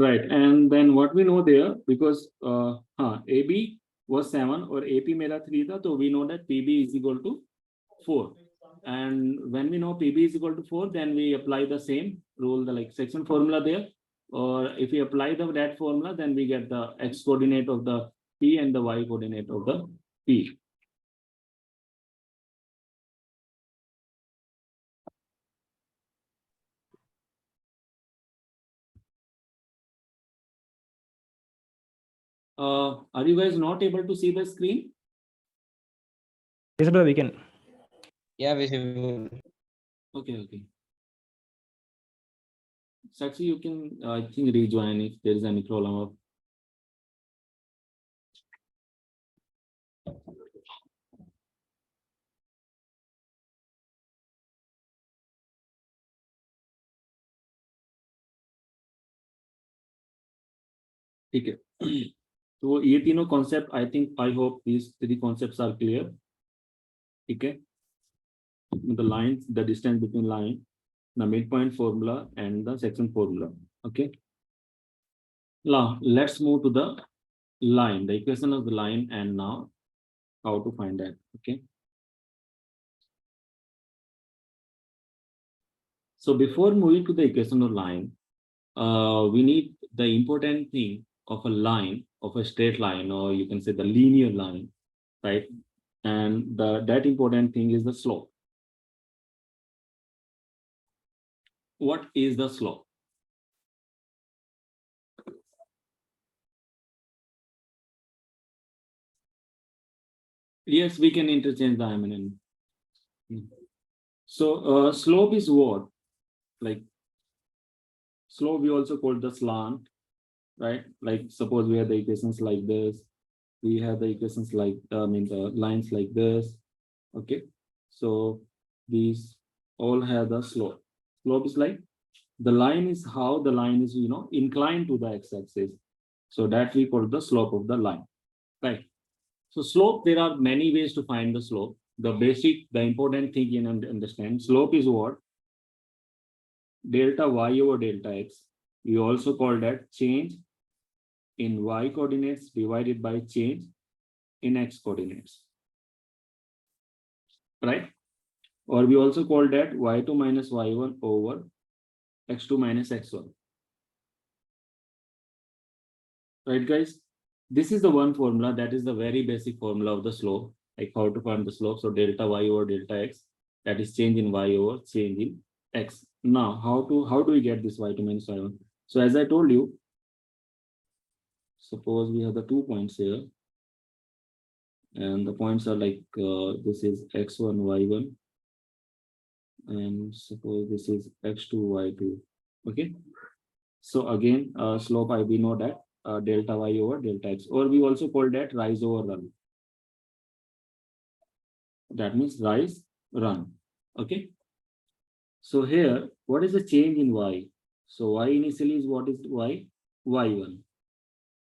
Right. And then what we know there, because AB was 7 or AP मेरा 3 था, so we know that PB is equal to 4. And when we know PB is equal to 4, then we apply the same rule, the like section formula there. Or if we apply that formula, then we get the X coordinate of the P and the Y coordinate of the P. Are you guys not able to see the screen? Yes, bro, we can. Yeah, visible. Okay. Sakshi, you can, I think, rejoin if there is any problem of. ठीक है. तो ये तीनों concept, I hope these three concepts are clear. ठीक है. The lines, the distance between line, the midpoint formula, and the section formula. Okay. Now let's move to the line, the equation of the line, and now how to find that. Okay. So before moving to the equation of line, we need the important thing of a line, of a straight line, or you can say the linear line, right? And that important thing is the slope. What is the slope? Yes, we can interchange the imminent. So slope is what? Like slope we also call the slant, right? Like suppose we have the equations like this, we have the equations like the lines like this. Okay, so these all have the slope. Slope is like the line is how the line is, inclined to the x-axis. So that we call the slope of the line, right? So slope, there are many ways to find the slope. The important thing you understand, slope is what? Delta y over delta x. We also call that change in y coordinates divided by change in x coordinates, right? Or we also call that y2 minus y1 over x2 minus x1. Right, guys? This is the one formula that is the very basic formula of the slope, like how to find the slope. So delta y over delta x, that is change in y over change in x. Now, how do we get this y2 minus y1? So as I told you, suppose we have the 2 points here, and the points are like this is x1, y1, and suppose this is x2, y2. Okay. So again, slope we know that delta y over delta x, or we also call that rise over run. That means rise, run. Okay. So here, what is the change in y? So y initially is what is y? y1.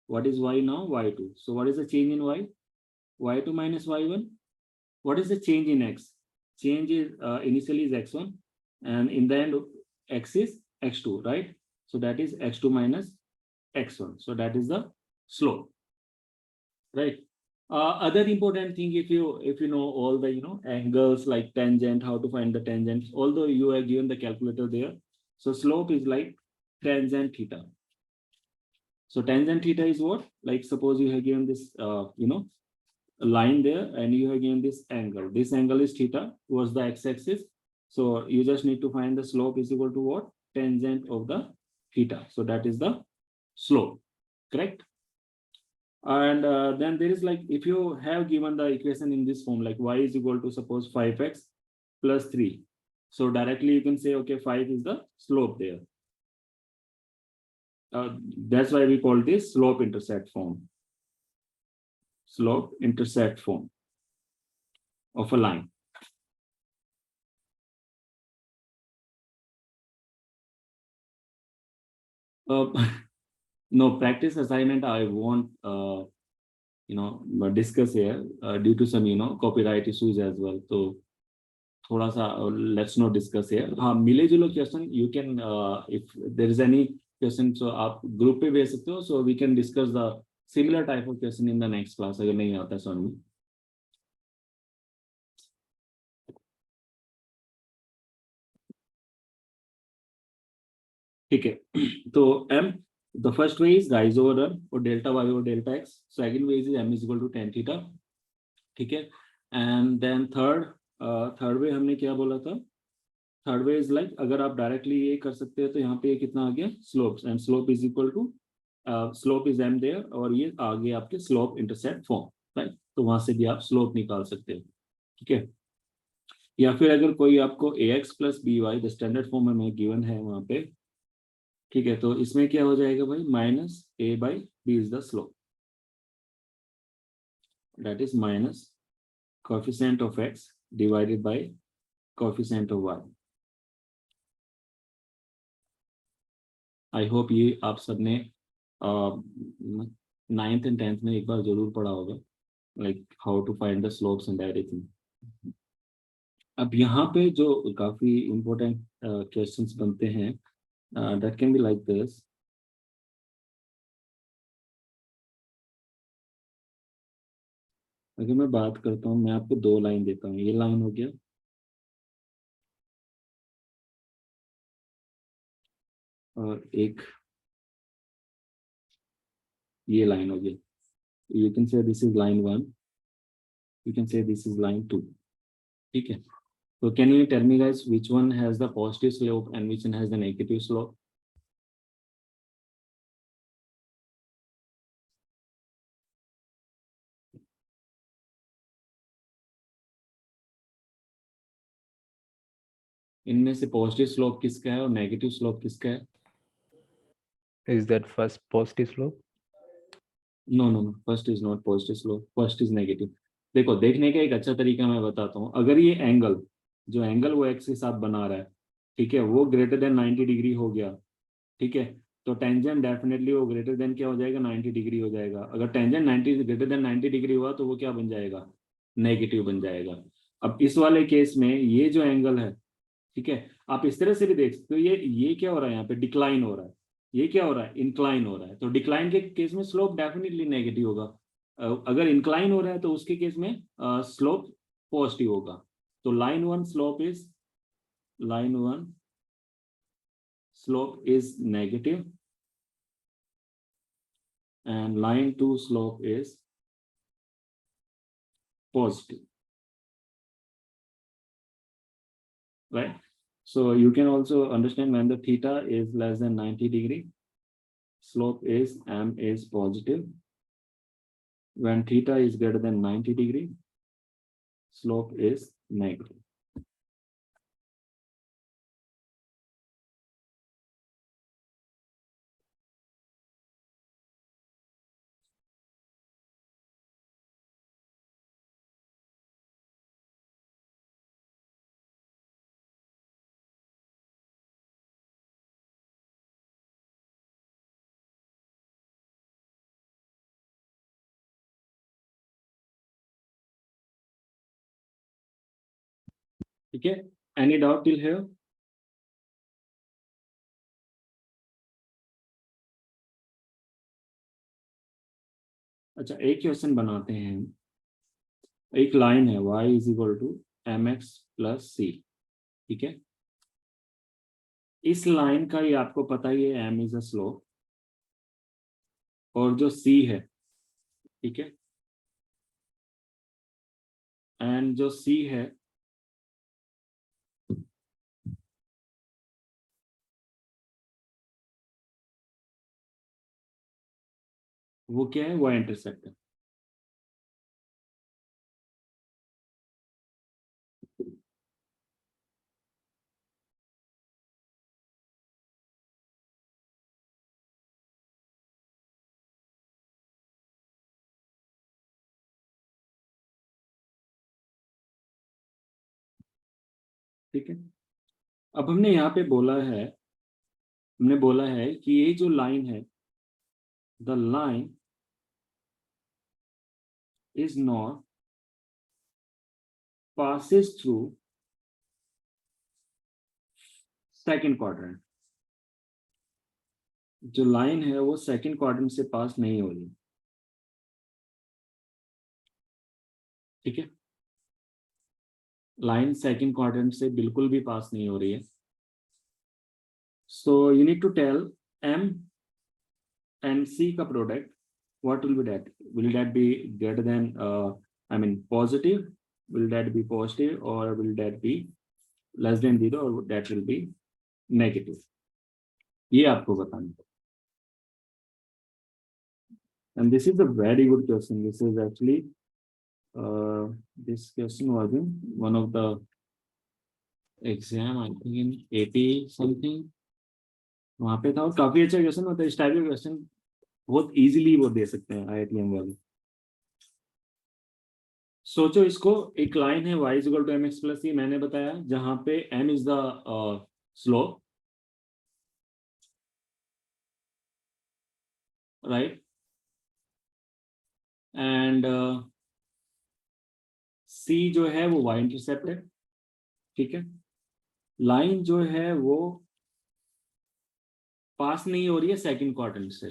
What is y now? y2. So what is the change in y? y2 minus y1. What is the change in x? Change is initially is x1, and in the end x is x2, right? So that is x2 minus x1. So that is the slope, right? Other important thing, if you know all the angles like tangent, how to find the tangent, although you are given the calculator there. So slope is like tangent theta. So tangent theta is what? Like suppose you have given this a line there, and you have given this angle. This angle is theta towards the x-axis. So you just need to find the slope is equal to what? Tangent of the theta. So that is the slope, correct? And then there is like, if you have given the equation in this form, like y is equal to suppose 5x plus 3. So directly you can say, okay, 5 is the slope there. That's why we call this slope intercept form. Slope intercept form of a line. No practice assignment I won't discuss here due to some copyright issues as well. So thoda sa let's not discuss here. Mile julo question you can if there is any question so आप group पे भेज सकते हो, so we can discuss the similar type of question in the next class अगर नहीं आता समझ में। ठीक है, तो m the first way is rise over run और delta y over delta x, second way is m is equal to tan theta, ठीक है। एंड देन थर्ड वे हमने क्या बोला था, थर्ड वे इज लाइक अगर आप डायरेक्टली ये कर सकते हैं तो यहाँ पे कितना आ गया slopes, and slope is equal to slope is m there, और ये आ गए आपके स्लोप इंटरसेप्ट फॉर्म, राइट। तो वहां से भी आप स्लोप निकाल सकते हो, ठीक है। या फिर अगर कोई आपको ax plus B Y the standard form में गिवन है वहां पे, ठीक है, तो इसमें क्या हो जाएगा भाई, minus a by B is the slope, that is minus coefficient of x divided by coefficient of y। I hope ये आप सबने नाइन्थ एंड टेंथ में एक बार जरूर पढ़ा होगा, like how to find the slopes and everything. अब यहाँ पे जो काफी इंपॉर्टेंट क्वेश्चंस बनते हैं, that can be like this. अगर मैं बात करता हूँ, मैं आपको दो लाइन देता हूँ, ये लाइन हो गया और एक ये लाइन हो गया। You can say this is line 1, you can say this is line 2, ठीक है। So can you tell me guys which one has the positive slope and which one has the negative slope? इनमें से positive slope किसका है और negative slope किसका है? Is that first positive slope? No no no, first is not positive slope, first is negative. देखो, देखने का एक अच्छा तरीका मैं बताता हूँ। अगर ये एंगल, जो एंगल वो एक्स के साथ बना रहा है, ठीक है, वो ग्रेटर देन 90 डिग्री हो गया, ठीक है, तो टेंजेंट डेफिनेटली वो ग्रेटर देन क्या हो जाएगा, 90 डिग्री हो जाएगा। अगर टेंजेंट 90 ग्रेटर देन 90 डिग्री हुआ तो वो क्या बन जाएगा, नेगेटिव बन जाएगा। अब इस वाले केस में ये जो एंगल है, ठीक है, आप इस तरह से भी देख सकते हो, ये क्या हो रहा है, यहाँ पे डिक्लाइन हो रहा है, ये क्या हो रहा है, इंक्लाइन हो रहा है। तो डिक्लाइन के केस में स्लोप डेफिनेटली नेगेटिव होगा। अगर इंक्लाइन हो रहा है तो उसके केस में स्लोप पॉजिटिव होगा। तो line 1 slope is, line 1 slope is negative and line 2 slope is positive, right? So you can also understand when the theta is less than 90 degree, slope is m is positive. When theta is greater than 90 degree, slope is negative. ठीक है, any doubt till here? अच्छा, एक question बनाते हैं। एक line है y is equal to mx plus c, ठीक है। इस लाइन का ये आपको पता ही है, m इज अ स्लोप, और जो c है, ठीक है, एंड जो c है वो क्या है, वो इंटरसेप्ट है। ठीक है, अब हमने यहाँ पे बोला है, हमने बोला है कि ये जो लाइन है, the line is not passes through second quadrant, जो लाइन है वो सेकंड क्वाड्रेंट से पास नहीं हो रही, ठीक है, लाइन सेकंड क्वाड्रेंट से बिल्कुल भी पास नहीं हो रही है. So you need to tell M and C का product, what will be that? Will that be greater than I mean positive? Will that be positive or will that be less than 0 or that will be negative? ये आपको बताना है. And this is a very good question. This is actually this question was in one of the exam, I think in 80 something. वहाँ पे था और काफी अच्छा क्वेश्चन होता है. इस टाइप के क्वेश्चन बहुत इजीली वो दे सकते हैं IITM वाले. सोचो इसको, एक लाइन है y equal to mx plus c, मैंने बताया, जहां पे m is the slope, right, and c जो है वो y इंटरसेप्ट है, ठीक है. लाइन जो है वो पास नहीं हो रही है सेकंड क्वाड्रेंट से.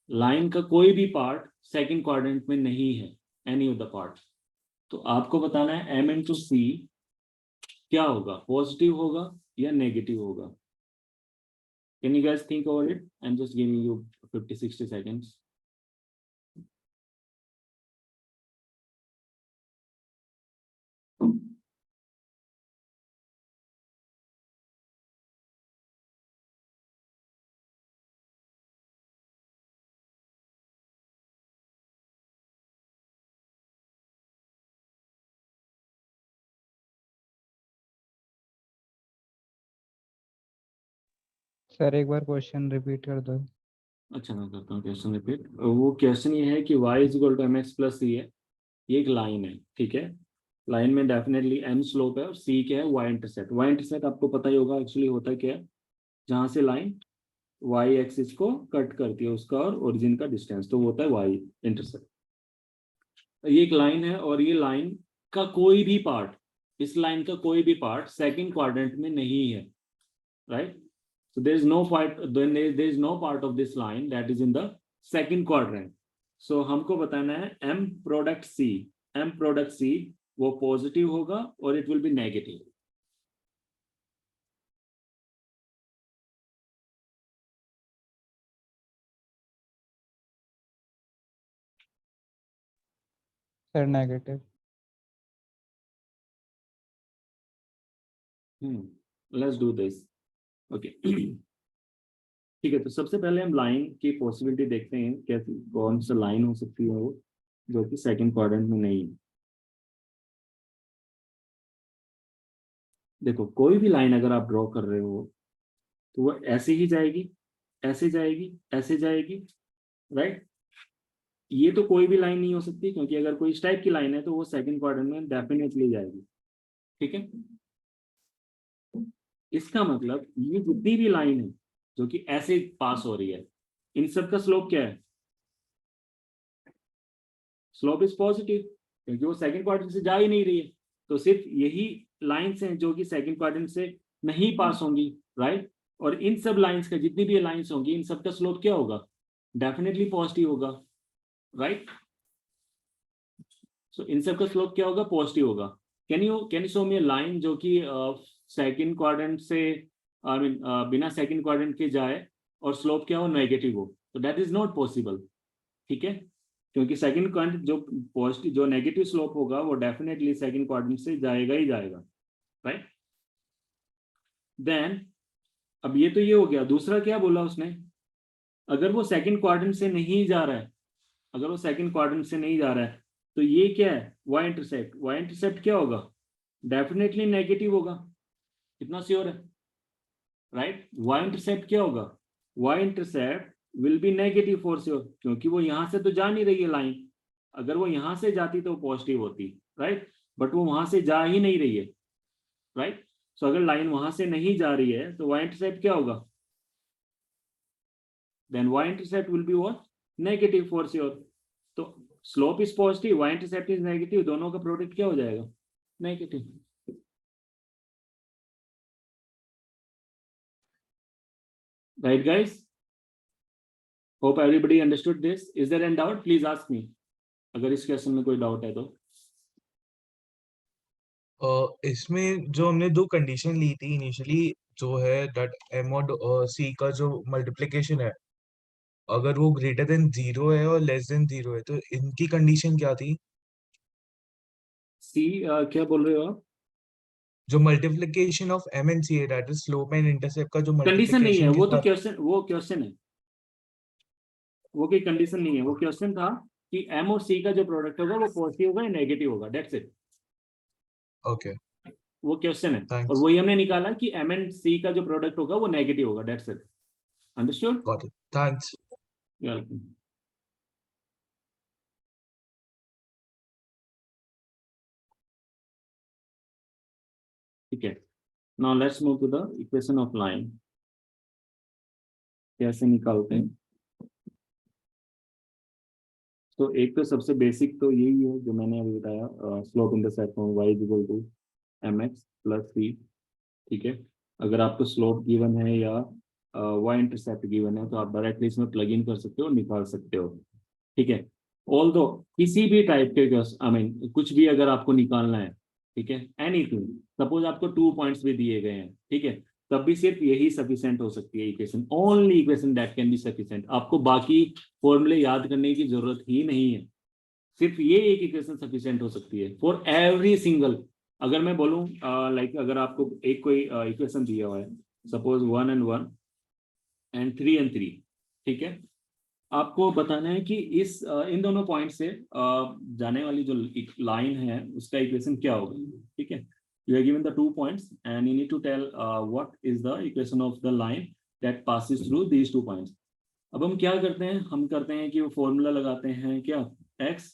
लाइन का कोई भी पार्ट सेकंड क्वाड्रेंट में नहीं है, एनी ऑफ द पार्ट. तो आपको बताना है m इंटू सी क्या होगा, पॉजिटिव होगा या नेगेटिव होगा. Can you guys think over it? I'm just giving you 50-60 seconds. Sir एक बार क्वेश्चन रिपीट कर दो. अच्छा, मैं करता हूँ क्वेश्चन रिपीट. वो क्वेश्चन ये है कि y is equal to mx plus C है, ये एक लाइन है, ठीक है. लाइन में डेफिनेटली m स्लोप है और c क्या है, y इंटरसेप्ट. y इंटरसेप्ट आपको पता ही होगा एक्चुअली होता क्या है, जहाँ से लाइन y एक्सिस को कट करती है उसका और ओरिजिन का डिस्टेंस, तो वो होता है y इंटरसेप्ट. ये एक लाइन है और ये लाइन का कोई भी पार्ट, इस लाइन का कोई भी पार्ट सेकंड क्वाड्रेंट में नहीं है, right. So there is no part, then there is no part of this line that is in the second quadrant. So हमको बताना है M product C. M product C वो पॉजिटिव होगा और it will be negative. Sir negative. Let's do this. Okay. ठीक है, तो सबसे पहले हम लाइन की पॉसिबिलिटी देखते हैं, कैसी कौन सा लाइन हो सकती है वो जो कि सेकंड क्वाड्रेंट में नहीं है. देखो, कोई भी लाइन अगर आप ड्रॉ कर रहे हो तो वो ऐसे ही जाएगी, ऐसे जाएगी, ऐसे जाएगी, राइट. ये तो कोई भी लाइन नहीं हो सकती, क्योंकि अगर कोई इस टाइप की लाइन है तो वो सेकंड क्वाड्रेंट में डेफिनेटली जाएगी, ठीक है. इसका मतलब ये जितनी भी लाइन है जो कि ऐसे पास हो रही है, इन सब का स्लोप क्या है, स्लोप इज पॉजिटिव, क्योंकि वो सेकंड क्वाड्रेंट से जा ही नहीं रही है. तो सिर्फ यही लाइन्स हैं जो कि सेकंड क्वाड्रेंट से नहीं पास होंगी, राइट. और इन सब लाइन्स का, जितनी भी लाइन्स होंगी, इन सब का स्लोप क्या होगा, डेफिनेटली पॉजिटिव होगा, राइट. सो इन सब का स्लोप क्या होगा, पॉजिटिव होगा. Can you show me a line जो कि सेकंड क्वाड्रेंट से, आई मीन बिना सेकंड क्वाड्रेंट के जाए और स्लोप क्या हो, नेगेटिव हो. तो दैट इज नॉट पॉसिबल, ठीक है, क्योंकि सेकंड क्वाड्रेंट जो पॉजिटिव, जो नेगेटिव स्लोप होगा वो डेफिनेटली सेकंड क्वाड्रेंट से जाएगा ही जाएगा, राइट. देन अब ये तो ये हो गया. दूसरा क्या बोला उसने, अगर वो सेकंड क्वाड्रेंट से नहीं जा रहा है, अगर वो सेकंड क्वाड्रेंट से नहीं जा रहा है, तो ये क्या है, y इंटरसेप्ट. y इंटरसेप्ट क्या होगा, डेफिनेटली नेगेटिव होगा, कितना श्योर है, राइट. y इंटरसेप्ट क्या होगा, y intercept will B negative for sure, क्योंकि वो यहां से तो जा नहीं रही है लाइन. अगर वो यहां से जाती तो पॉजिटिव होती, राइट, बट वो वहां से जा ही नहीं रही है, राइट. सो अगर लाइन वहां से नहीं जा रही है तो y इंटरसेप्ट क्या होगा, then y intercept will be what, negative for sure. तो slope is positive, y intercept is negative, दोनों का प्रोडक्ट क्या हो जाएगा, negative, right guys. Hope everybody understood this. Is there any doubt? Please ask me. अगर इस question में कोई डाउट है तो. इसमें जो हमने दो कंडीशन ली थी इनिशियली, जो है दैट m और c का जो मल्टीप्लिकेशन है, अगर वो ग्रेटर देन 0 है और लेस देन 0 है, तो इनकी कंडीशन क्या थी? सी क्या बोल रहे हो आप? जो multiplication of m and c है, that is slope and intercept का जो कंडीशन नहीं है मल्टीप्लिकेशन के वो तो साथ। क्वेश्चन है. वो कोई कंडीशन नहीं है. वो क्वेश्चन था कि m और c का जो प्रोडक्ट होगा वो पॉजिटिव होगा या नेगेटिव होगा. That's it. ओके, वो क्वेश्चन है. और थैंक्स, वही हमने निकाला कि m एंड c का जो प्रोडक्ट होगा वो नेगेटिव होगा. That's it. Understood? Got it, thanks. Welcome. ठीक है. Now let's move to the equation of line. कैसे निकालते हैं? तो एक तो सबसे बेसिक तो यही है जो मैंने अभी बताया, slope intercept y equal to mx plus c. ठीक है. अगर आपको स्लोप गिवन है या y इंटरसेप्ट गिवन है तो आप डायरेक्टली इसमें प्लग इन कर सकते हो, निकाल सकते हो. ठीक है. ऑल्दो किसी भी टाइप के आई मीन कुछ भी अगर आपको निकालना है, ठीक है, एनीथिंग, सपोज आपको 2 पॉइंट्स भी दिए गए हैं, ठीक है, तब भी सिर्फ यही सफिशिएंट हो सकती है equation. Only equation that can be sufficient. आपको बाकी फॉर्मूले याद करने की जरूरत ही नहीं है. सिर्फ ये एक इक्वेशन सफिशिएंट हो सकती है फॉर एवरी सिंगल. अगर मैं बोलूं लाइक अगर आपको एक कोई इक्वेशन दिया हुआ है, सपोज 1 and 1 and 3 and 3, ठीक है, आपको बताना है कि इस इन दोनों पॉइंट से जाने वाली जो लाइन है उसका इक्वेशन क्या होगा. ठीक है. You are given the 2 points and you need to tell what is the equation of the line that passes through these 2 points. अब हम क्या करते हैं? हम करते हैं कि वो फॉर्मूला लगाते हैं क्या, x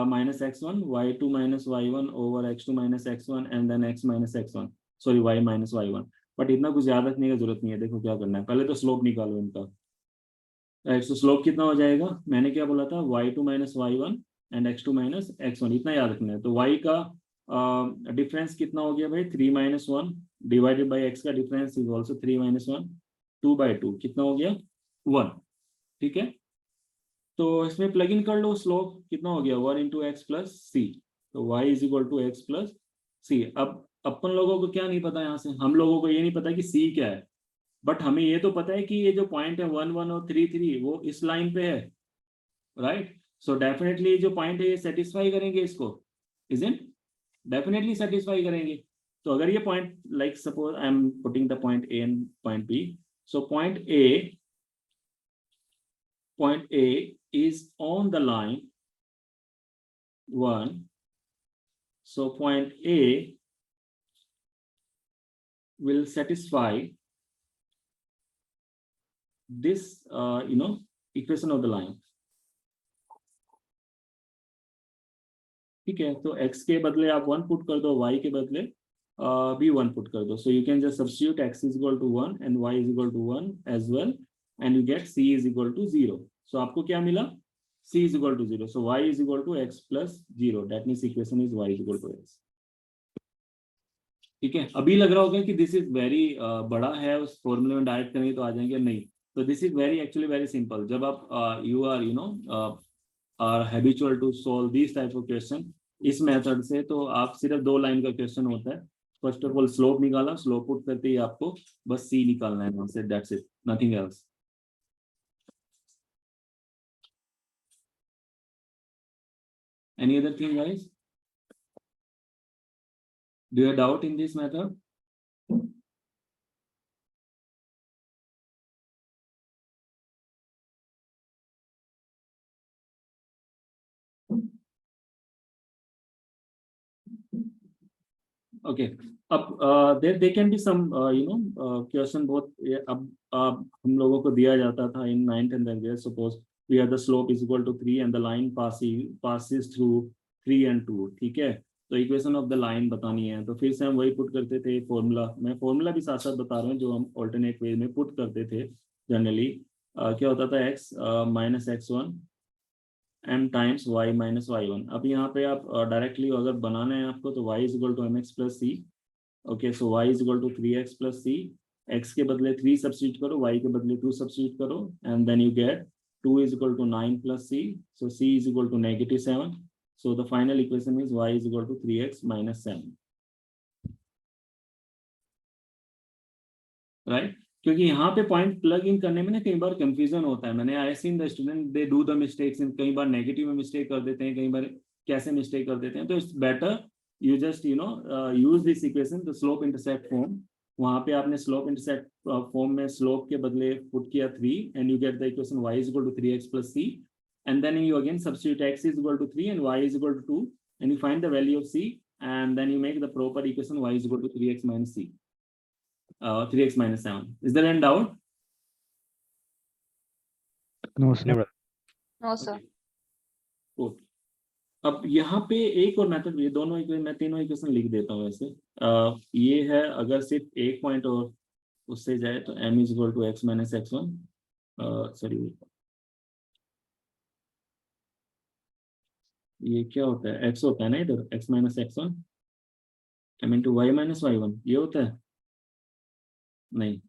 minus x1 y2 minus y1 over x2 minus x1 and then x minus x1, sorry y minus y1. But इतना कुछ याद रखने की जरूरत नहीं है. देखो क्या करना है, पहले तो स्लोप निकालो इनका. तो स्लोप कितना हो जाएगा? मैंने क्या बोला था, y2 minus y1 and x2 minus x1, इतना याद रखना है. तो y का डिफरेंस कितना हो गया भाई? 3 minus 1 डिवाइडेड बाई x का डिफरेंस इज ऑल्सो 3 minus 1, 2/2 कितना हो गया? 1. ठीक है. तो इसमें प्लग इन कर लो. स्लोप कितना हो गया? 1 into x plus c. तो y is equal to X plus C. अब अपन लोगों को क्या नहीं पता, यहाँ से हम लोगों को ये नहीं पता कि c क्या है, बट हमें ये तो पता है कि ये जो पॉइंट है 1 1 और 3 3 वो इस लाइन पे है, राइट. सो डेफिनेटली जो पॉइंट है ये सेटिस्फाई करेंगे इसको, इजंट? डेफिनेटली सेटिस्फाई करेंगे. तो अगर ये point like suppose I am putting the point A and point B. So point A is on the line 1. So point A will satisfy this equation of the line. ठीक है. तो x के बदले आप 1 पुट कर दो, y के बदले भी 1 पुट कर दो. So you can just substitute x is equal to 1 and y is equal to 1 as well, and you get c is equal to 0. So आपको क्या मिला? c is equal to 0. So y is equal to x plus 0. That means equation is y is equal to x. ठीक है. अभी लग रहा होगा कि दिस इज वेरी बड़ा है, उस फॉर्मूले में डायरेक्ट करेंगे तो आ जाएंगे. नहीं. तो this is very actually very simple. जब आप you are are habitual to solve this type of question इस मेथड से, तो आप सिर्फ 2 लाइन का क्वेश्चन होता है. फर्स्ट ऑफ ऑल स्लोप निकाला, स्लोप पुट करते ही आपको बस c निकालना है. That's it, nothing else. Any other thing, guys? Do you have doubt in this method? Okay. अब there can be some question बहुत अब हम लोगों को दिया जाता था in 9th and 10th grade. Suppose we have the slope is equal to 3 and the line passes through 3 and 2. ठीक है. तो इक्वेशन ऑफ द लाइन बतानी है, तो फिर से हम वही पुट करते थे फॉर्मूला. मैं फॉर्मूला भी साथ साथ बता रहा हूँ जो हम ऑल्टरनेट वे में पुट करते थे जनरली. क्या होता था? x minus x1 m times y minus y1. अब यहाँ पे आप डायरेक्टली अगर बनाना है आपको तो y is equal to mx plus c. Okay, so y is equal to 3x plus c x के बदले 3 सब्स्टिट्यूट करो, y के बदले 2 सब्स्टिट्यूट करो, and then you get 2 is equal to 9 plus c, so c is equal to -7, so the final equation is y is equal to 3x minus 7, right? क्योंकि यहाँ पे point plug in करने में ना कई बार कंफ्यूजन होता है, मैंने I seen the student they do the mistakes, कई बार नेगेटिव में मिस्टेक कर देते हैं, कई बार कैसे मिस्टेक कर देते हैं, तो it's better you just use this equation the slope intercept form, वहां पे आपने स्लोप इंटरसेप्ट फॉर्म में स्लोप के बदले पुट किया 3 and you get the equation y is equal to 3x plus c, and then you again substitute x is equal to 3 and y is equal to 2, and you find the value of c, and then you make the proper equation y is equal to 3x minus c, 3x minus 7. Is there any doubt? No, sir. Never. No, sir. Good. अब यहाँ पे एक और method, ये दोनों equation, मैं तीनों equation लिख देता हूँ वैसे, ये है अगर सिर्फ एक पॉइंट और उससे जाए तो m is equal to x minus x1, sorry ये क्या होता है, x होता है ना इधर, x minus x1 m into y minus y1, ये होता है नहीं,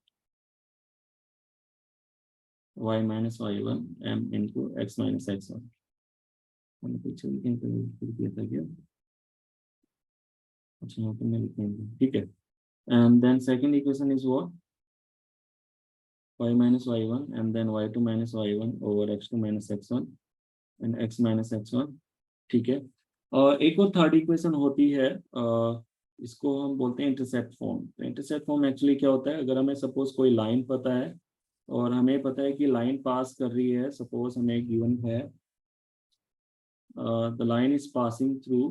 y minus y1 m into x minus x1, हमने पीछे लिखा था क्या, अच्छा यहाँ पे मैं लिखेंगे, ठीक है, and then second equation is what, y minus y1 and then y2 minus y1 over x2 minus x1 and x minus x1, ठीक है। और एक और थर्ड इक्वेशन होती है, इसको हम बोलते हैं इंटरसेप्ट फॉर्म। तो इंटरसेप्ट फॉर्म एक्चुअली क्या होता है, अगर हमें सपोज कोई लाइन पता है और हमें पता है कि लाइन पास कर रही है, सपोज हमें गिवन है the line is passing through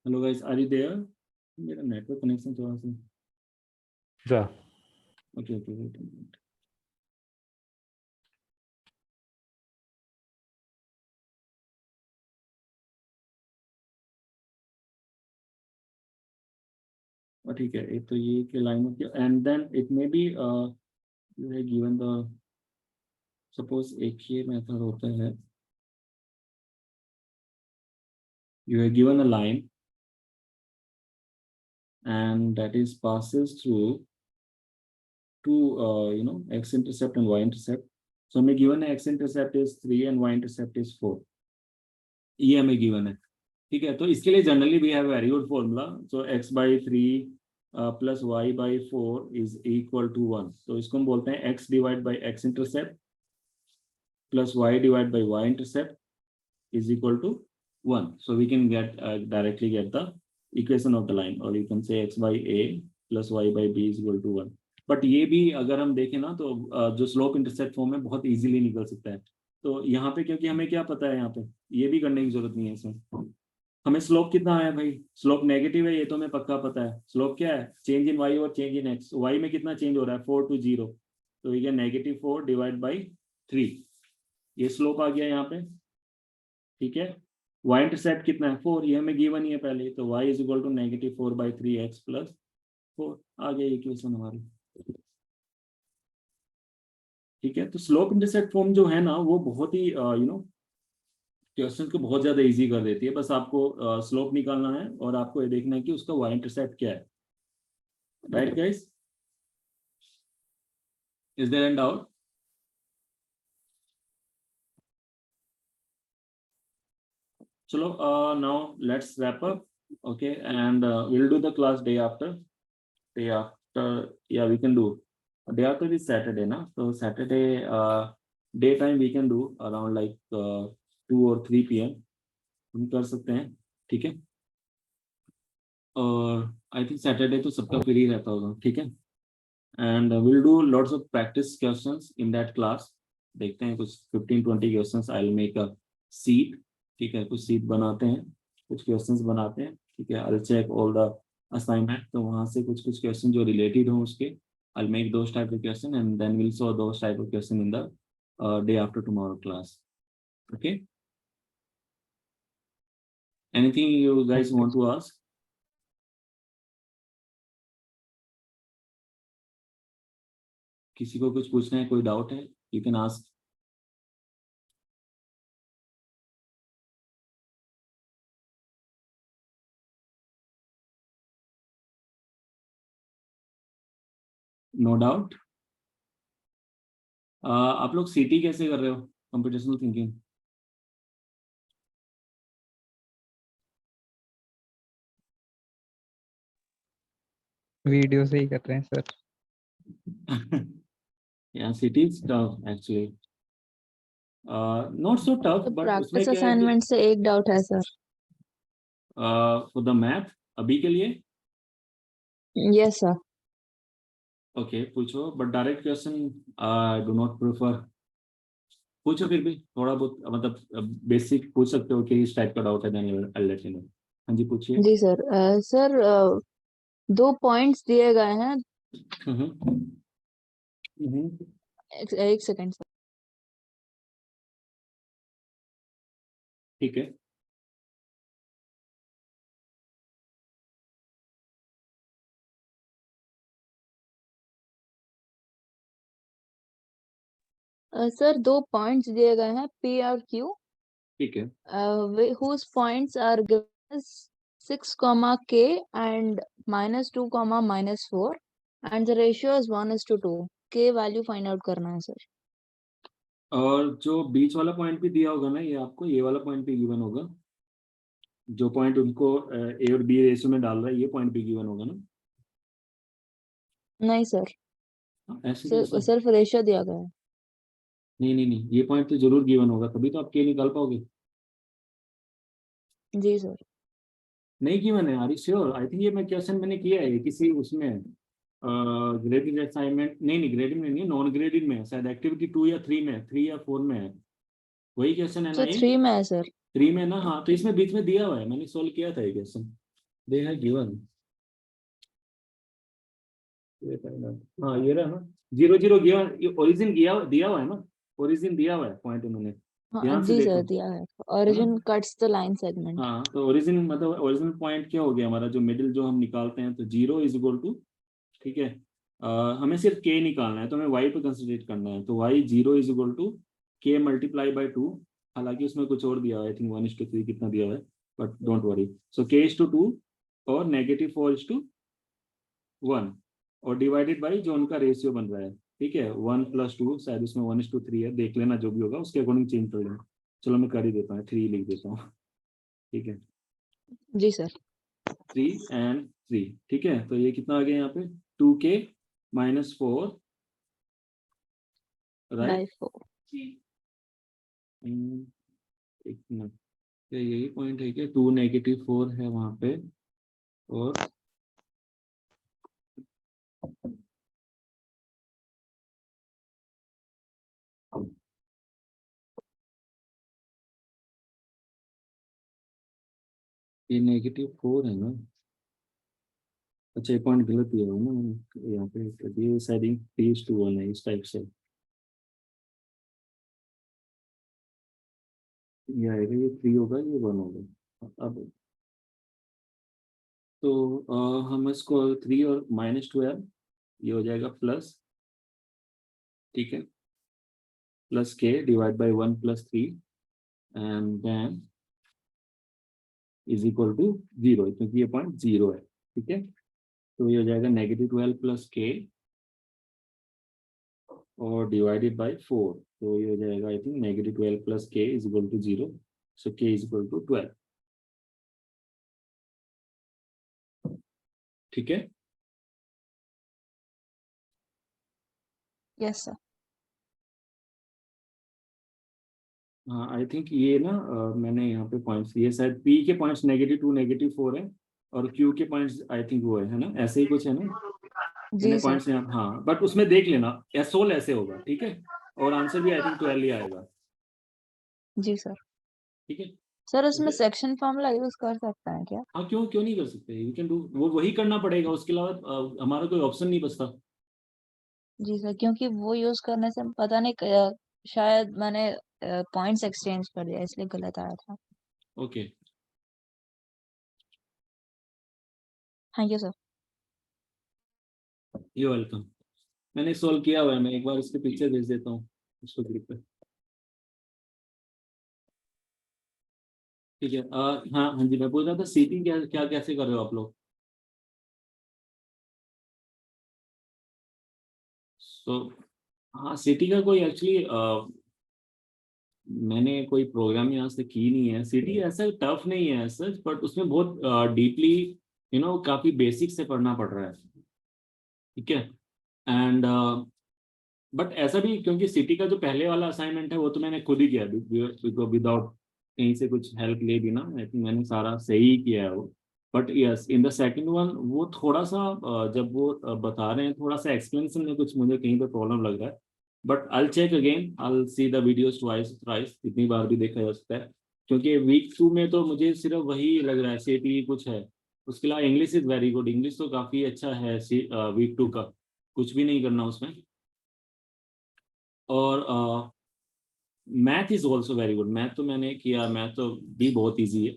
hello guys, are you there? मेरा नेटवर्क कनेक्शन थोड़ा सा, Yeah. Okay okay wait a minute, ठीक है, एक तो ये कि line of, and then it may be you है गिवन द, सपोज एक ये मेथड होता है, you are given a line and that is passes through two x intercept and y intercept, so हमें given है x intercept is 3 and y intercept is 4, ये हमें given है, ठीक है। तो इसके लिए generally we have very good formula, so x by 3 plus y by 4 is equal to 1, तो इसको हम बोलते हैं x divided by x intercept plus y divided by y intercept is equal to 1, so we can get directly get the equation of the line, or you can say x by a plus y by b is equal to 1, but ये भी अगर हम देखें ना तो जो slope intercept form है बहुत इजीली निकल सकता है। तो यहाँ पे क्योंकि हमें क्या पता है, यहाँ पे ये भी करने की जरूरत नहीं है इसमें, हमें स्लोप कितना है भाई, स्लोप नेगेटिव है, ये तो हमें पक्का पता है। स्लोप क्या है, चेंज इन वाई और चेंज इन एक्स, वाई में कितना चेंज हो रहा है 4 to 0, तो ये -4 डिवाइड बाई 3, ये स्लोप आ गया यहाँ पे, ठीक है। y इंटरसेप्ट कितना है 4, ये हमें गिवन ही है पहले, तो y is equal to -4 by 3x plus 4, आ गया इक्वेशन हमारी, ठीक है। तो स्लोप इंटरसेप्ट फॉर्म जो है ना वो बहुत ही क्वेश्चन को बहुत ज्यादा इजी कर देती है, बस आपको स्लोप निकालना है और आपको ये देखना है कि उसका y इंटरसेप्ट क्या है, right guys? Is there any doubt? चलो now let's wrap up, okay, and we'll do the class day after, yeah, we can do day after is Saturday na, so Saturday daytime we can do around like 2 or 3 p.m. हम कर सकते हैं, ठीक है। और I think Saturday तो सबका free रहता होगा, ठीक है। And will do lots of practice questions in that class, देखते हैं कुछ 15-20 questions, I will make a seat, ठीक है, कुछ सीट बनाते हैं, कुछ क्वेश्चंस बनाते हैं, ठीक है। I will check all the assignment, तो वहाँ से कुछ क्वेश्चन जो रिलेटेड हो उसके, I will make those type of question and then will solve those type of question in the day after tomorrow class. Okay. Anything you guys Okay. want to ask? किसी को कुछ पूछना है, कोई doubt है? You can ask. No doubt. आप लोग सीटी कैसे कर रहे हो? Computational thinking. वीडियो से ही कर रहे हैं sir. Yeah, CT is tough actually. Not so tough, तो but उसमें प्रैक्टिस क्या है कि असाइनमेंट से एक डाउट है सर. for the math अभी के लिए यस सर. okay पूछो, but direct question I do not prefer. पूछो फिर भी थोड़ा बहुत, मतलब बेसिक पूछ सकते हो कि इस टाइप का डाउट है, then I'll let you know. हाँ जी पूछिए. जी सर. सर 2 पॉइंट्स दिए गए हैं. एक सेकंड सर. ठीक है. सर 2 पॉइंट्स दिए गए हैं P और Q. ठीक है. whose points are given as 6, K and -2, -4 and the ratio is 1:2. K value find out करना है सर. और जो बीच वाला पॉइंट भी दिया होगा ना, ये आपको ये वाला पॉइंट भी गिवन होगा. जो पॉइंट उनको ए और बी रेशियो में डाल रहा है, ये पॉइंट भी गिवन होगा ना. नहीं सर. ऐसे कैसे? सिर्फ रेशियो दिया गया है. नहीं, ये पॉइंट तो जरूर गिवन होगा, तभी तो आप के निकाल पाओगे. जी सर. नहीं गिवन है? Are you sure? I think ये मैं क्वेश्चन मैंने किया है ये किसी उसमें ग्रेडिंग असाइनमेंट. नहीं ग्रेडिंग में नहीं, नॉन ग्रेडिंग में शायद, एक्टिविटी 2 या 3 में, 3 या 4 में है. वही क्वेश्चन है ना सर ये? 3 में है सर. 3 में ना. हाँ तो इसमें बीच में दिया हुआ है, मैंने सोल्व किया था ये क्वेश्चन. दे है गिवन. हाँ ये रहा ना, 0 0 गिवन. ओरिजिन दिया हुआ है ना, ओरिजिन दिया हुआ है पॉइंट उन्होंने. हाँ ध्यान से जी देखो. सर दिया है. origin cuts the line segment. हाँ तो ओरिजिन मतलब ओरिजिनल पॉइंट क्या हो गया हमारा, जो मिडिल जो हम निकालते हैं, तो 0 इज इक्वल टू, ठीक है, हमें सिर्फ k निकालना है, तो हमें y पे कंसिडरेट करना है. तो y 0 is equal to k multiply by 2. हालांकि उसमें कुछ और दिया है, आई थिंक 1:3 कितना दिया है, but don't worry. So k is to 2 और -4 इज टू 1 और डिवाइडेड बाई जो उनका रेशियो बन रहा है. ठीक है, 1 + 2, शायद उसमें 1:3 है, देख लेना जो भी होगा उसके अकॉर्डिंग चेंज कर लेना. चलो मैं कर ही देता हूँ, 3 लिख देता हूँ. ठीक है, जी सर. 3 and 3. ठीक है, तो ये कितना आ गया यहाँ पे, 2k - 4, राइट. by 4. एक मिनट, क्या यही पॉइंट है क्या? 2 -4 है वहां पे, और ये -4 है ना. अच्छा ये पॉइंट गलत दिया हुआ है ना मैंने यहाँ पे, ये शायद 3:1 है इस टाइप से. ये आएगा, ये 3 होगा, ये 1 होगा. अब तो हम इसको 3 और -12, ये हो जाएगा प्लस, ठीक है, plus k divide by 1 + 3 and then is equal to 0, क्योंकि ये पॉइंट 0 है. ठीक है, तो ये हो जाएगा -12 + k और डिवाइडेड बाई 4. तो ये हो जाएगा I think -12 + k is equal to 0. So k is equal to 12. ठीक है. Yes sir. हाँ आई थिंक ये ना मैंने यहाँ पे पॉइंट्स, ये शायद p के पॉइंट्स -2 -4 है, और q के पॉइंट्स आई थिंक वो है ना, ऐसे ही कुछ है ना. जी मैंने सर. पॉइंट्स यहाँ, हाँ बट उसमें देख लेना सोल ऐसे होगा. ठीक है, और आंसर भी आई थिंक 12 ही आएगा. जी सर. ठीक है. सर उसमें सेक्शन फॉर्मूला यूज कर सकते हैं क्या? हाँ क्यों नहीं कर सकते, यू कैन डू. वो वही करना पड़ेगा, उसके अलावा हमारा कोई ऑप्शन नहीं बचता. जी सर, क्योंकि वो यूज करने से पता नहीं शायद मैंने पॉइंट्स एक्सचेंज कर दिया इसलिए गलत आया था। Okay thank you sir. You welcome. मैंने सॉल्व किया हुआ है, मैं एक बार इसके पिक्चर भेज देता हूँ उसको ग्रुप पे। ठीक है। हाँ हाँ जी, मैं पूछ रहा था सीटिंग क्या क्या कैसे कर रहे हो आप लोग? सो हाँ, सीटी का कोई एक्चुअली मैंने कोई प्रोग्रामिंग आज तक की नहीं है। सीटी ऐसा टफ नहीं है सच, बट उसमें बहुत डीपली काफी बेसिक से पढ़ना पड़ रहा है। ठीक है। एंड बट ऐसा भी, क्योंकि सिटी का जो पहले वाला असाइनमेंट है वो तो मैंने खुद ही किया विदाउट कहीं से कुछ हेल्प ले भी ना। आई थिंक मैंने सारा सही ही किया है वो। But yes, in the second one वो थोड़ा सा जब वो बता रहे हैं, थोड़ा सा एक्सप्लेनेशन में कुछ मुझे कहीं पे प्रॉब्लम लग रहा है। But I check again, I see the videos twice thrice, कितनी बार भी देखा जा सकता है। क्योंकि वीक 2 में तो मुझे सिर्फ वही लग रहा है, सीटी कुछ है। उसके अलावा English is very good, English तो काफ़ी अच्छा है वीक 2 का, कुछ भी नहीं करना उसमें। और math is also very good, math तो मैंने किया, मैथ तो भी बहुत इजी है।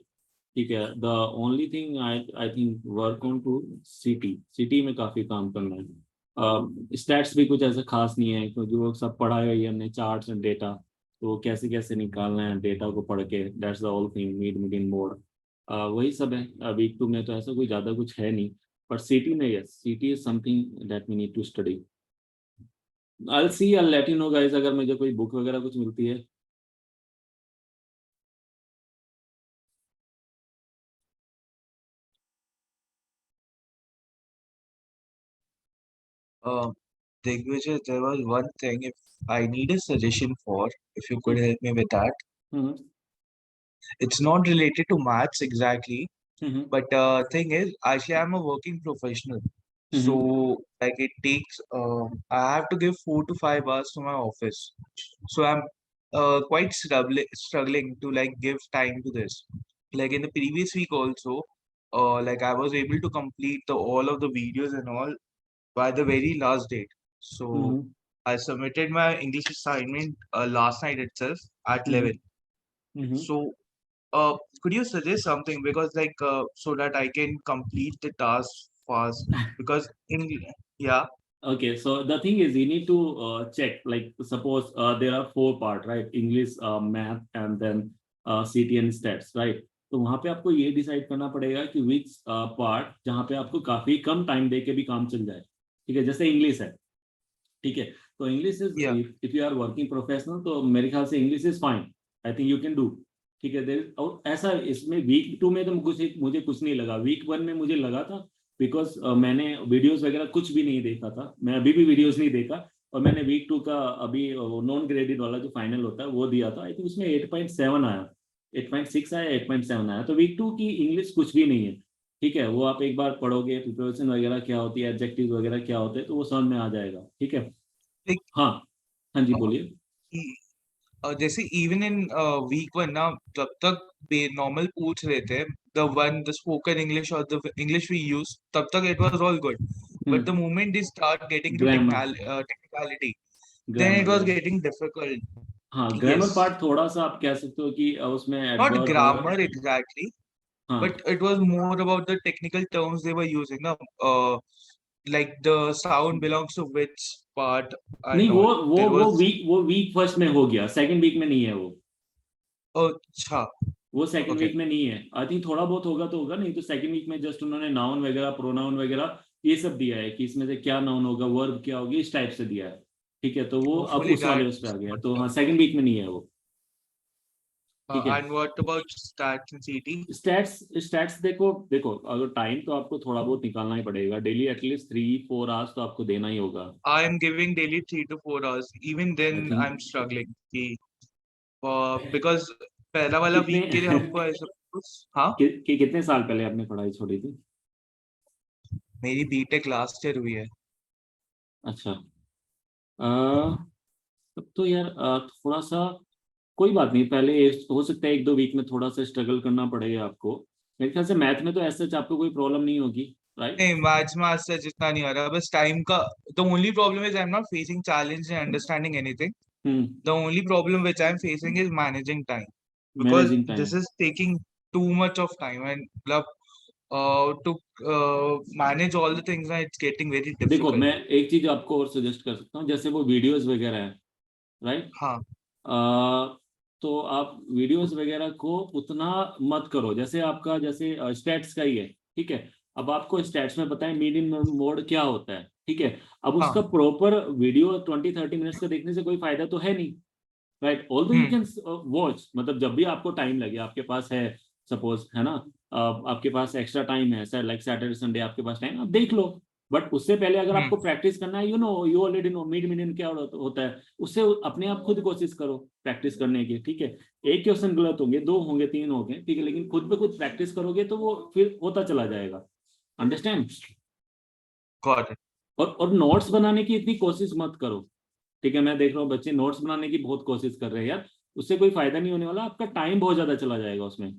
ठीक है। The only thing I think work on to city में काफ़ी काम करना है। स्टैट्स भी कुछ ऐसा खास नहीं है, क्योंकि वो सब पढ़ा है ही हमने, चार्ट्स एंड डेटा, तो वो कैसे कैसे निकालना है डेटा को पढ़ के, that's the whole thing, median board, वही सब है। वीक 2 में तो ऐसा कोई ज़्यादा कुछ है नहीं। पर सिटी में yes, city is something that we need to study. I'll let you know guys, अगर मुझे कोई बुक वगैरह कुछ मिलती है। Digvijay, there was one thing if I need a suggestion for, if you could help me with that. Hmm It's not related to maths exactly, hmm but thing is, actually I'm a working professional. Hmm So like it takes, I have to give 4 to 5 hours to my office. So I'm quite struggling to like give time to this. Like in the previous week also, like I was able to complete all of the videos and all by the very last date. So hmm I submitted my English assignment last night itself at 11. Hmm So could you suggest something, because like so that I can complete the task fast, because in yeah. Okay, so the thing is, you need to check. Like, suppose there are 4 part, right? English, math, and then CT and stats, right? तो वहाँ पे आपको ये decide करना पड़ेगा कि which part जहाँ पे आपको काफी कम टाइम दे के भी काम चल जाए। ठीक है, जैसे इंग्लिश है। ठीक है, तो English is, Yeah. If you are working professional तो मेरे ख्याल से English is fine, I think you can do. ठीक है। और ऐसा इसमें वीक 2 में तो मुझे कुछ नहीं लगा, वीक 1 में मुझे लगा था, बिकॉज मैंने वीडियोस वगैरह कुछ भी नहीं देखा था, मैं अभी भी वीडियोस नहीं देखा। और मैंने वीक 2 का अभी नॉन ग्रेडेड वाला जो फाइनल होता है वो दिया था, आई थिंक उसमें 8.7 आया, 8.6 आया, 8.7 आया। तो वीक 2 की इंग्लिश कुछ भी नहीं है। ठीक है, वो आप एक बार पढ़ोगे, प्रिपरेशन वगैरह क्या होती है, एडजेक्टिव वगैरह क्या होते हैं, तो वो समझ में आ जाएगा। ठीक है। Like हाँ हाँ जी, बोलिए। जैसे इवन इन वीक 1 ना, जब तक नॉर्मल पूछ रहे थे, द स्पोकन इंग्लिश और द इंग्लिश वी यूज, तब तक it was all good. But the moment they start getting to grammar, technicality, then it grammar was या getting difficult. हाँ, ग्रामर Yes, पार्ट थोड़ा सा आप कह सकते हो कि उसमें not एडवर्ब grammar वगैरह। exactly, हाँ but it was more about the technical terms they were using. No, like the sound belongs to which part नहीं, and all. There was वो वीक फर्स्ट में हो गया, सेकंड वीक में नहीं है वो। अच्छा, वो सेकंड okay. वीक में नहीं है, आई थिंक थोड़ा बहुत होगा तो होगा, नहीं तो सेकंड वीक में जस्ट उन्होंने नाउन वगैरह, प्रोनाउन वगैरह ये सब दिया है कि इसमें से क्या नाउन होगा, वर्ब क्या होगी, इस टाइप से दिया है। ठीक है, तो वो अब Hopefully उस वाले that. उस पे आ गया, तो हाँ सेकंड वीक में नहीं है वो। ठीक है। And what about stats and CT? Stats stats देखो देखो, अगर टाइम तो आपको थोड़ा बहुत निकालना ही पड़ेगा, डेली एटलीस्ट 3-4 आवर्स तो आपको देना ही होगा। I am giving daily 3 to 4 hours. Even I then, think I'm struggling. Because पहला वाला कितने वीक के लिए हमको ऐसा कुछ, हाँ, कितने साल पहले आपने पढ़ाई छोड़ी थी? मेरी बीटेक लास्ट ईयर हुई है. अच्छा। तब तो यार थोड़ा सा, कोई बात नहीं, पहले हो सकता है 1-2 वीक में थोड़ा सा स्ट्रगल करना पड़ेगा आपको। मेरे ख्याल से मैथ में तो ऐसे आपको कोई प्रॉब्लम नहीं होगी, राइट? नहीं, मैथ्स में आज से जितना नहीं आ रहा, बस टाइम का. The only problem is I am not facing challenge in understanding anything. The only problem which I'm facing is managing time, because Managing this time. is taking too much of time, and to manage all the things, it's getting very देखो difficult. मैं एक चीज आपको और suggest कर सकता हूँ, जैसे वो वीडियोस वगैरह है, राइट? हाँ तो आप वीडियोस वगैरह को उतना मत करो, जैसे आपका जैसे स्टैट्स का ही है, ठीक है? अब आपको स्टैट्स में पता है मीडियन मोड क्या होता है, ठीक है? अब उसका हाँ प्रॉपर वीडियो 20-30 मिनट्स का देखने से कोई फायदा तो है नहीं, right? Although you can watch, मतलब जब भी आपको टाइम लगे, आपके पास है सपोज, है ना, आपके पास एक्स्ट्रा टाइम है, सर लाइक सैटरडे संडे आपके पास टाइम, आप देख लो। बट उससे पहले अगर आपको प्रैक्टिस करना है, you already know mid median क्या होता है, उससे अपने आप खुद कोशिश करो प्रैक्टिस करने की, ठीक है? एक क्वेश्चन गलत होंगे, 2 होंगे, 3 होंगे, ठीक है, लेकिन खुद पे खुद प्रैक्टिस करोगे तो वो फिर होता चला जाएगा। अंडरस्टैंड? got it. और नोट्स बनाने की इतनी कोशिश मत करो, ठीक है? मैं देख रहा हूँ बच्चे नोट्स बनाने की बहुत कोशिश कर रहे हैं यार, उससे कोई फायदा नहीं होने वाला, आपका टाइम बहुत ज्यादा चला जाएगा उसमें।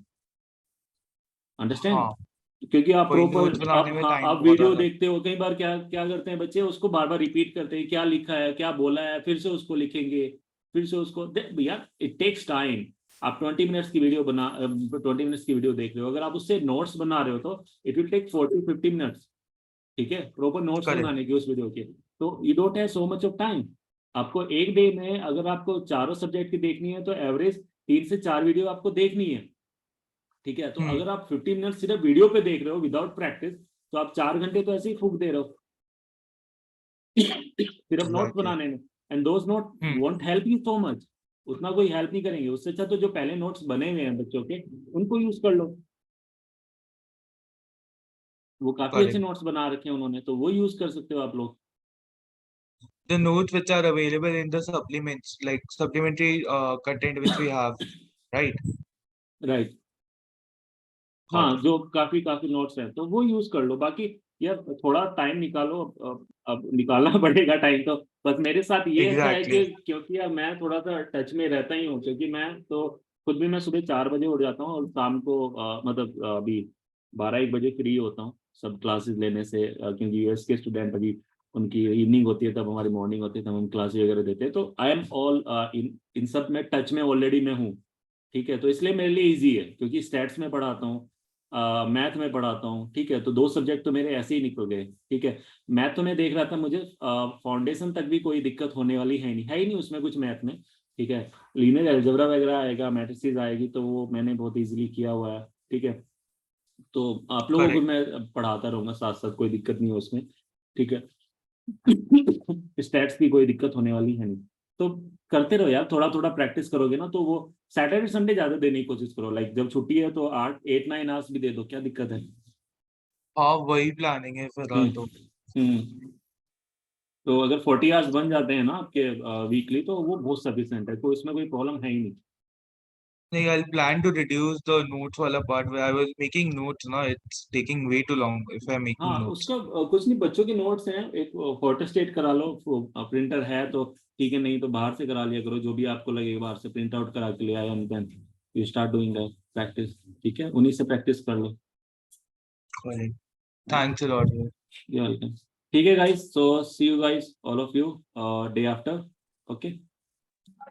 अंडरस्टैंड? हाँ क्योंकि आप कोई प्रॉपर नोट्स बनाने में हाँ, टाइम आप बहुत वीडियो ज्यादा। देखते हो, कई बार क्या क्या करते हैं बच्चे, उसको बार बार रिपीट करते हैं, क्या लिखा है, क्या बोला है, फिर से उसको लिखेंगे, फिर से उसको यार इट टेक्स टाइम। आप 20 मिनट्स की वीडियो 20 मिनट्स की वीडियो देख रहे हो, अगर आप उससे नोट्स बना रहे हो तो इट विल टेक 40-50 मिनट्स, ठीक है, प्रॉपर नोट्स करेक्ट। बनाने की उस वीडियो के। तो you don't have so much of time. आपको एक डे में अगर आपको चारों सब्जेक्ट की देखनी है तो एवरेज 3 से 4 वीडियो आपको देखनी है, ठीक है? तो अगर आप 50 मिनट सिर्फ वीडियो पे देख रहे हो विदाउट प्रैक्टिस, तो आप 4 घंटे तो ऐसे ही फूक दे रहे हो सिर्फ नोट्स Exactly. बनाने में, and those note won't help you so much, उतना कोई हेल्प नहीं करेंगे। उससे अच्छा तो जो पहले नोट्स बने हुए हैं बच्चों के, उनको यूज कर लो, वो काफी अच्छे Correct. नोट्स बना रखे हैं उन्होंने, तो वो यूज कर सकते हो आप लोग। The notes which are available in the supplements, like supplementary content which we have, right? Right, Got हाँ, it. जो काफी काफी नोट्स हैं तो वो यूज कर लो। बाकी यार थोड़ा टाइम निकालो, अब निकालना पड़ेगा टाइम तो। बस मेरे साथ ये ऐसा है Exactly. कि क्योंकि यार मैं थोड़ा सा टच में रहता ही हूँ, क्योंकि मैं तो खुद भी मैं सुबह 4 बजे उठ जाता हूँ और शाम को मतलब अभी 12-1 बजे फ्री होता हूँ सब क्लासेस लेने से, क्योंकि यूएस के स्टूडेंट अभी उनकी इवनिंग होती है, तब हमारी मॉर्निंग होती है, तब हम क्लासेस वगैरह देते हैं, तो आई एम ऑल इन सब में टच में ऑलरेडी मैं हूँ, ठीक है? तो इसलिए मेरे लिए इजी है, क्योंकि स्टैट्स में पढ़ाता हूँ, मैथ में पढ़ाता हूँ, ठीक है? तो 2 सब्जेक्ट तो मेरे ऐसे ही निकल गए, ठीक है? मैथ तो मैं देख रहा था, मुझे फाउंडेशन तक भी कोई दिक्कत होने वाली है ही नहीं उसमें कुछ मैथ में, ठीक है? लीनियर अलजेब्रा वगैरह आएगा, मैट्रिसेस आएगी, तो वो मैंने बहुत इजीली किया हुआ है, ठीक है? तो आप लोगों को Correct. मैं पढ़ाता रहूंगा साथ साथ, कोई दिक्कत नहीं है उसमें, ठीक है? स्टैट्स की कोई दिक्कत होने वाली है नहीं, तो करते रहो यार, थोड़ा थोड़ा प्रैक्टिस करोगे ना तो वो सैटरडे संडे ज्यादा देने की कोशिश करो, लाइक जब छुट्टी है तो 8-9 आवर्स भी दे दो, क्या दिक्कत है? हाँ वही प्लानिंग है फिलहाल तो। हम्म। तो अगर 40 आवर्स बन जाते हैं ना आपके वीकली, तो वो बहुत सफिशिएंट है, तो इसमें कोई प्रॉब्लम है ही नहीं। नहीं, I'll plan to reduce the notes वाला part where I was making notes ना, it's taking way too long if I'm making हाँ, notes. उसका कुछ नहीं, बच्चों के नोट्स हैं, एक फोटोस्टेट करा लो, प्रिंटर है तो ठीक है, नहीं तो बाहर से करा लिया करो, जो भी आपको लगेगा बाहर से प्रिंट आउट करा के ले आए, and then you start doing the practice, ठीक है? उन्हीं से प्रैक्टिस कर लो। Correct. Thanks a lot. You're welcome. ठीक है guys, so see you guys, all of you, day after, okay,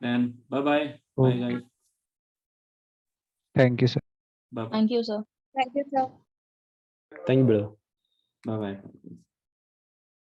then bye bye, bye Okay. guys, Thank you, sir. bye bye, Thank you, sir. Thank you, brother. bye bye.